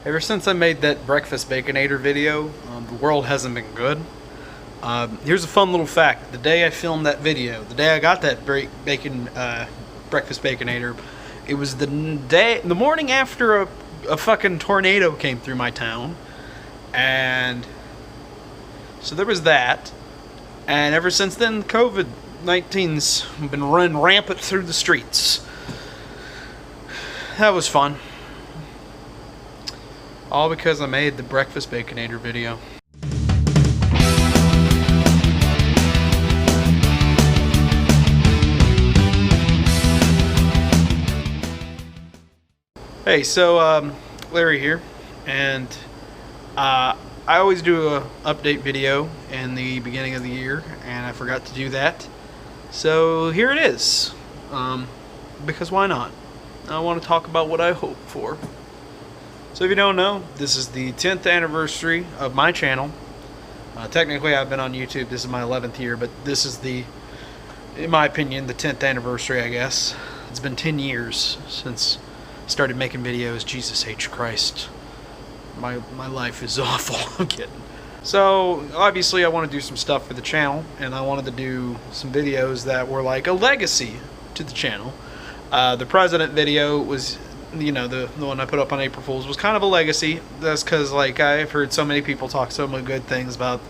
Ever since I made that Breakfast Baconator video, the world hasn't been good. Here's a fun little fact. The day I filmed that video, the day I got that Breakfast Baconator, it was the morning after a fucking tornado came through my town. And so there was that. And ever since then, COVID-19's been running rampant through the streets. That was fun. All because I made the Breakfast Baconator video. Hey, so Larry here, and I always do a update video in the beginning of the year, and I forgot to do that. So here it is. Because why not? I want to talk about what I hope for. So if you don't know, this is the 10th anniversary of my channel. Technically I've been on YouTube, this is my 11th year, but this is in my opinion, the 10th anniversary, I guess. It's been 10 years since I started making videos. Jesus H. Christ. My life is awful. I'm kidding. So obviously I want to do some stuff for the channel, and I wanted to do some videos that were like a legacy to the channel. The president video was, you know, the one I put up on April Fool's was kind of a legacy. That's because, like, I've heard so many people talk so many good things about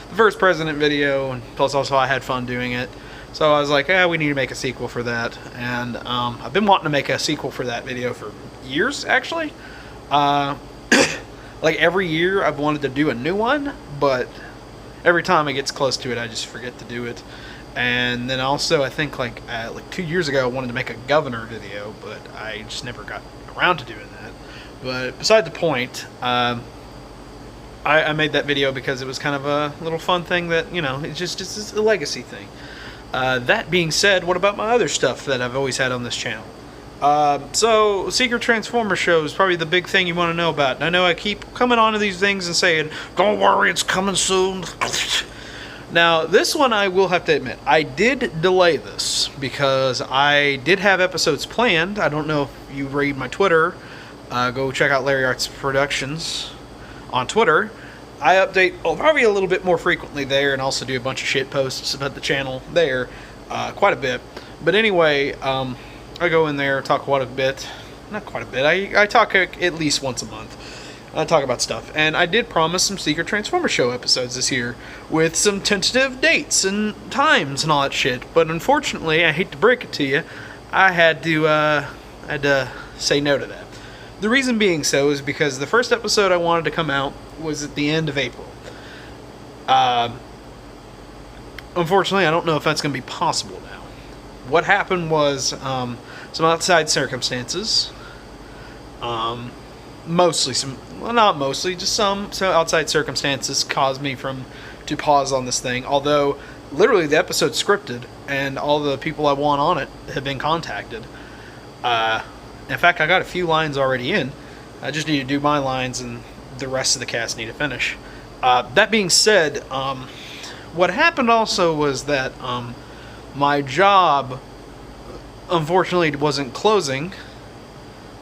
the first president video, and plus also I had fun doing it. So I was like, we need to make a sequel for that. And I've been wanting to make a sequel for that video for years, actually. Like every year I've wanted to do a new one, but every time it gets close to it, I just forget to do it. And then also, I think like 2 years ago, I wanted to make a governor video, but I just never got around to doing that. But beside the point, I made that video because it was kind of a little fun thing that, you know, it's just a legacy thing. That being said, what about my other stuff that I've always had on this channel? So Secret Transformer show is probably the big thing you want to know about. And I know I keep coming onto these things and saying, don't worry, it's coming soon. Now, this one I will have to admit, I did delay this because I did have episodes planned. I don't know if you read my Twitter. Go check out Larry Arts Productions on Twitter. I update probably a little bit more frequently there, and also do a bunch of shit posts about the channel there quite a bit. But anyway, I go in there, talk quite a bit. Not quite a bit. I talk at least once a month. I talk about stuff, and I did promise some Secret Transformer show episodes this year with some tentative dates and times and all that shit. But unfortunately, I hate to break it to you, I had to say no to that. The reason being so is because the first episode I wanted to come out was at the end of April. Unfortunately, I don't know if that's going to be possible now. What happened was some outside circumstances. Not mostly, just some outside circumstances caused me to pause on this thing. Although, literally, the episode's scripted, and all the people I want on it have been contacted. In fact, I got a few lines already in. I just need to do my lines, and the rest of the cast need to finish. That being said, what happened also was that my job, unfortunately, wasn't closing.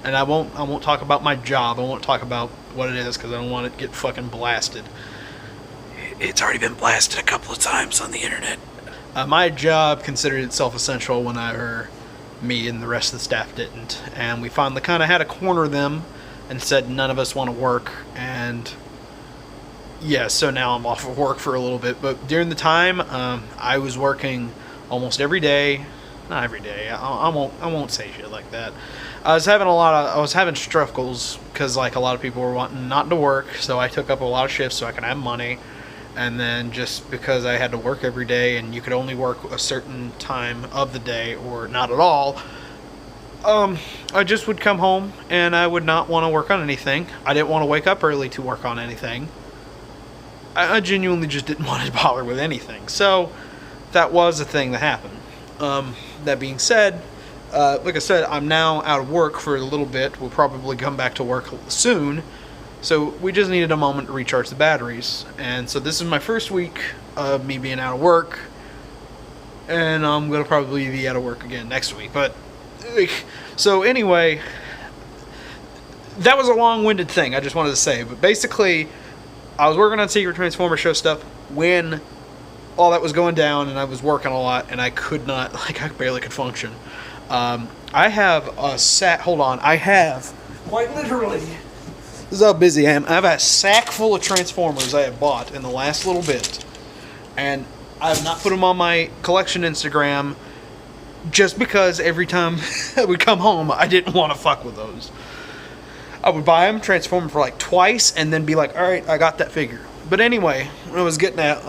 And I won't talk about my job. I won't talk about what it is because I don't want it to get fucking blasted. It's already been blasted a couple of times on the internet. My job considered itself essential whenever me and the rest of the staff didn't. And we finally kind of had to corner them and said none of us want to work. And yeah, so now I'm off of work for a little bit. But during the time, I was working almost every day. Not every day. I won't say shit like that. I was having struggles because, like, a lot of people were wanting not to work, so I took up a lot of shifts so I could have money. And then just because I had to work every day and you could only work a certain time of the day or not at all, I just would come home and I would not want to work on anything. I didn't want to wake up early to work on anything. I genuinely just didn't want to bother with anything. So that was a thing that happened. That being said, like I said, I'm now out of work for a little bit. We'll probably come back to work soon. So we just needed a moment to recharge the batteries. And so this is my first week of me being out of work. And I'm going to probably be out of work again next week. But so anyway, that was a long-winded thing I just wanted to say. But basically, I was working on Secret Transformer show stuff when all that was going down, and I was working a lot, and I could not, like, I barely could function. I have a sack, hold on, I have, quite literally, this is how busy I am, I have a sack full of Transformers I have bought in the last little bit, and I have not put them on my collection Instagram, just because every time I would come home, I didn't want to fuck with those. I would buy them, transform them for like twice, and then be like, alright, I got that figure. But anyway, what I was getting at,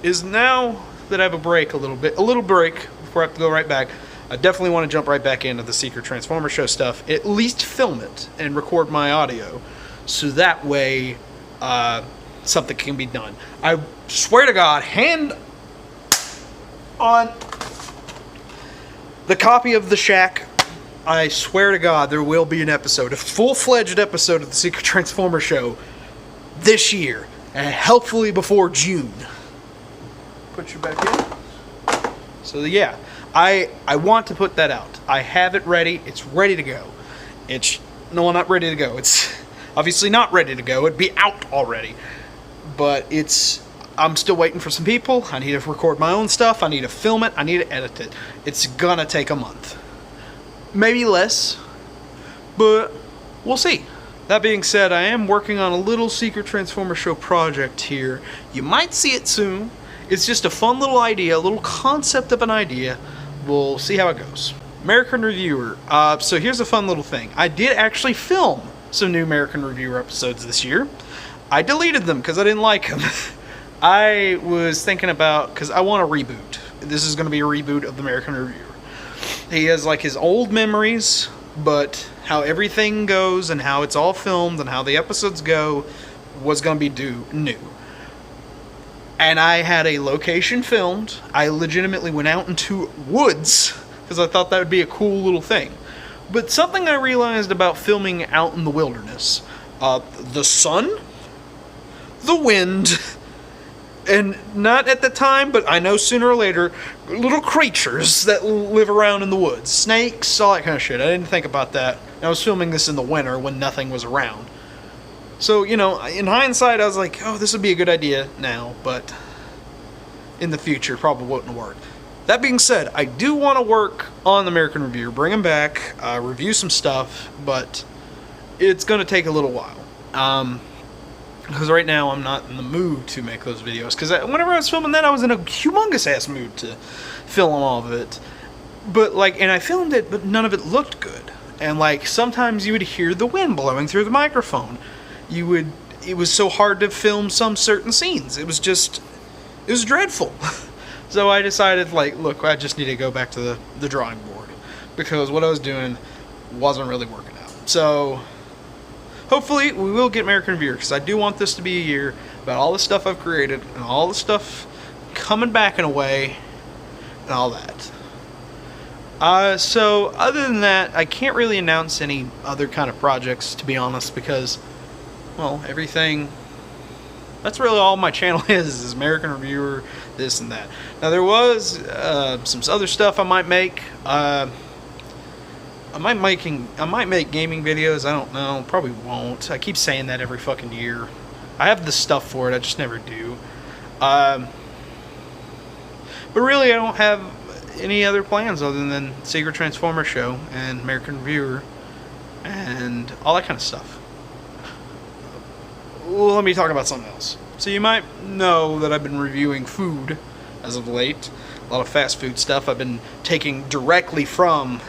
is now that I have a little break before I have to go right back, I definitely want to jump right back into the Secret Transformer show stuff, at least film it and record my audio, so that way something can be done. I swear to God, hand on the copy of The Shack, I swear to God there will be an episode, a full-fledged episode of the Secret Transformer show this year, and hopefully before June. Put you back in. So yeah, I want to put that out. I have it ready. It's ready to go. Not ready to go. It's obviously not ready to go. It'd be out already. But I'm still waiting for some people. I need to record my own stuff. I need to film it. I need to edit it. It's gonna take a month. Maybe less. But we'll see. That being said, I am working on a little Secret Transformer show project here. You might see it soon. It's just a fun little idea, a little concept of an idea. We'll see how it goes. American Reviewer. So here's a fun little thing. I did actually film some new American Reviewer episodes this year. I deleted them because I didn't like them. I was thinking about, because I want a reboot. This is going to be a reboot of the American Reviewer. He has like his old memories, but how everything goes and how it's all filmed and how the episodes go was going to be new. And I had a location filmed. I legitimately went out into woods because I thought that would be a cool little thing. But something I realized about filming out in the wilderness, the sun, the wind, and not at the time, but I know sooner or later, little creatures that live around in the woods. Snakes, all that kind of shit. I didn't think about that. I was filming this in the winter when nothing was around. So, you know, in hindsight, I was like, oh, this would be a good idea now, but in the future, probably wouldn't work. That being said, I do want to work on the American Reviewer, bring him back, review some stuff, but it's going to take a little while. Because right now, I'm not in the mood to make those videos. Because whenever I was filming that, I was in a humongous-ass mood to film all of it. But, like, and I filmed it, but none of it looked good. And, like, sometimes you would hear the wind blowing through the microphone. It was so hard to film some certain scenes. It was dreadful. So I decided, like, look, I just need to go back to the drawing board. Because what I was doing wasn't really working out. So, hopefully, we will get American Reviewer. Because I do want this to be a year about all the stuff I've created. And all the stuff coming back in a way. And all that. So, other than that, I can't really announce any other kind of projects, to be honest. Because, well, everything, that's really all my channel is American Reviewer, this and that. Now there was some other stuff I might make. I might make gaming videos, I don't know, probably won't. I keep saying that every fucking year. I have the stuff for it, I just never do. But really I don't have any other plans other than Secret Transformer show and American Reviewer and all that kind of stuff. Well, let me talk about something else. So you might know that I've been reviewing food as of late. A lot of fast food stuff I've been taking directly from,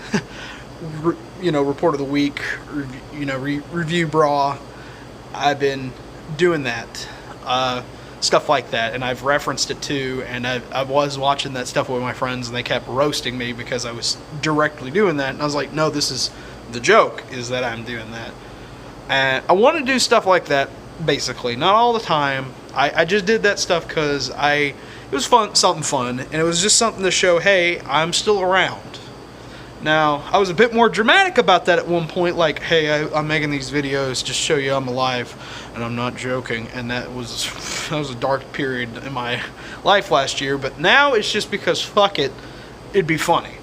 Report of the Week, Review Bra. I've been doing that. Stuff like that. And I've referenced it too. And I was watching that stuff with my friends and they kept roasting me because I was directly doing that. And I was like, no, this is the joke, is that I'm doing that. And I want to do stuff like that. Basically, not all the time. I just did that stuff because it was fun, something fun, and it was just something to show, hey, I'm still around. Now, I was a bit more dramatic about that at one point, like, hey, I'm making these videos just show you I'm alive, and I'm not joking, and that was a dark period in my life last year, but now it's just because, fuck it, it'd be funny.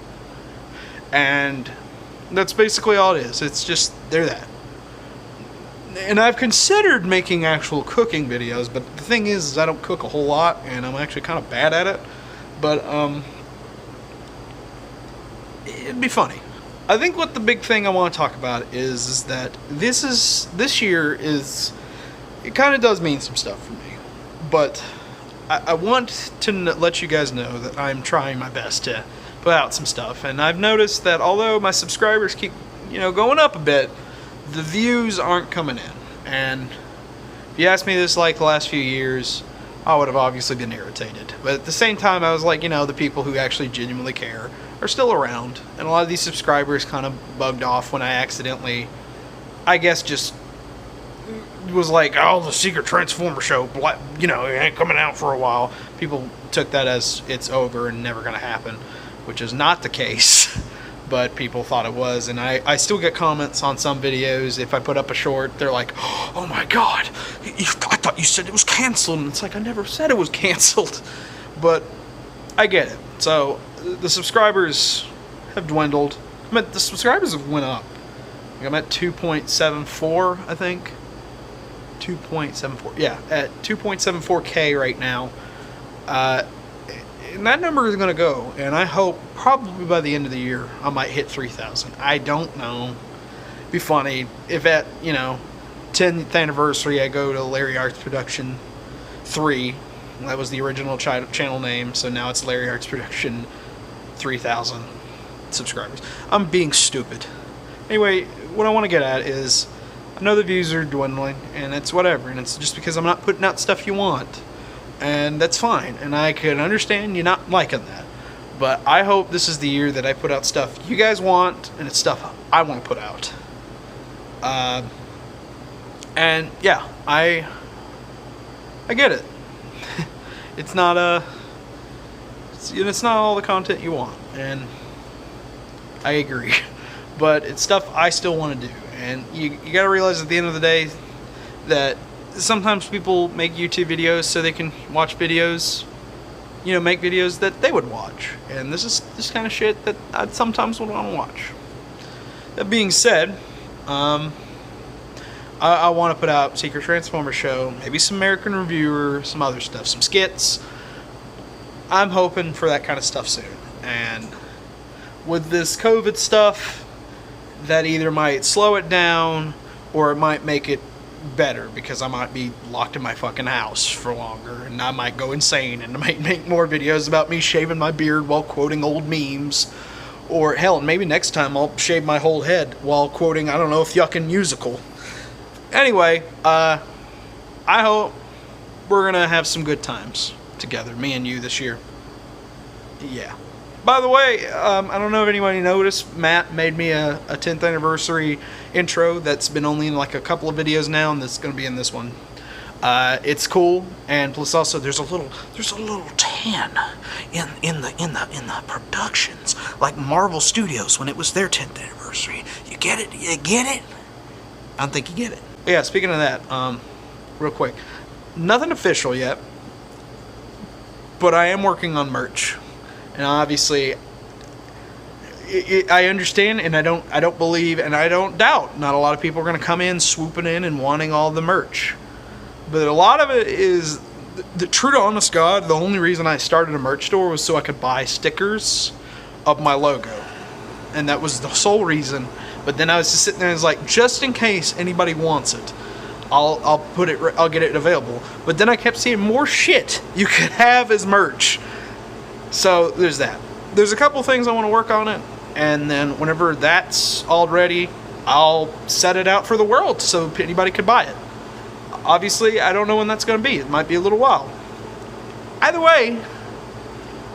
And that's basically all it is. It's just, they're that. And I've considered making actual cooking videos, but the thing is I don't cook a whole lot, and I'm actually kind of bad at it. But it'd be funny. I think what the big thing I want to talk about is that this year is, it kind of does mean some stuff for me, but I want to let you guys know that I'm trying my best to put out some stuff, and I've noticed that although my subscribers keep, going up a bit, the views aren't coming in. And if you asked me this like the last few years, I would have obviously been irritated. But at the same time, I was like, the people who actually genuinely care are still around, and a lot of these subscribers kind of bugged off when I accidentally, I guess, just was like, oh, the Secret Transformer show, it ain't coming out for a while. People took that as it's over and never going to happen, which is not the case, but people thought it was. And I still get comments on some videos. If I put up a short, they're like, oh my god, I thought you said it was canceled. And it's like, I never said it was canceled. But I get it. So the subscribers have dwindled. The subscribers have went up. I'm at 2.74, I think. 2.74, yeah, at 2.74K right now. And that number is going to go, and I hope probably by the end of the year I might hit 3,000. I don't know. It'd be funny if at 10th anniversary I go to Larry Arts Production 3. That was the original channel name, so now it's Larry Arts Production 3,000 subscribers. I'm being stupid. Anyway, what I want to get at is, I know the views are dwindling, and it's whatever, and it's just because I'm not putting out stuff you want. And that's fine, and I can understand you not liking that. But I hope this is the year that I put out stuff you guys want, and it's stuff I want to put out. And yeah, I get it. It's not it's not all the content you want, and I agree. But it's stuff I still want to do, and you got to realize at the end of the day that sometimes people make YouTube videos so they can watch videos, make videos that they would watch. And this is this kind of shit that I sometimes would want to watch. That being said, I want to put out Secret Transformer show, maybe some American Reviewer, some other stuff, some skits. I'm hoping for that kind of stuff soon. And with this COVID stuff, that either might slow it down or it might make it better, because I might be locked in my fucking house for longer, and I might go insane, and I might make more videos about me shaving my beard while quoting old memes, or hell, maybe next time I'll shave my whole head while quoting, I don't know, a yuckin' musical. Anyway, I hope we're gonna have some good times together, me and you, this year. Yeah. By the way, I don't know if anybody noticed, Matt made me a 10th anniversary intro that's been only in like a couple of videos now, and that's going to be in this one. It's cool, and plus also there's a little 10 in the productions, like Marvel Studios when it was their 10th anniversary. You get it? You get it? I don't think you get it. Yeah, speaking of that, real quick, nothing official yet, but I am working on merch. And obviously, I understand, and I don't believe, and I don't doubt, not a lot of people are going to come in, swooping in, and wanting all the merch. But a lot of it is, the true to honest God, the only reason I started a merch store was so I could buy stickers of my logo. And that was the sole reason. But then I was just sitting there and was like, just in case anybody wants it, I'll get it available. But then I kept seeing more shit you could have as merch. So there's that. There's a couple things I want to work on it, and then whenever that's all ready, I'll set it out for the world so anybody could buy it. Obviously, I don't know when that's going to be. It might be a little while. Either way,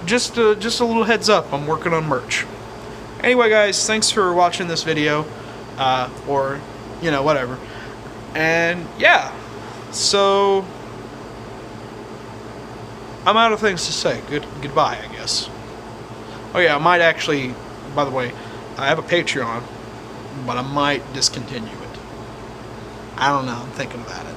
just a little heads up, I'm working on merch. Anyway, guys, thanks for watching this video, or whatever. And yeah, so I'm out of things to say. Goodbye, I guess. Oh yeah, I might actually, by the way, I have a Patreon, but I might discontinue it. I don't know, I'm thinking about it.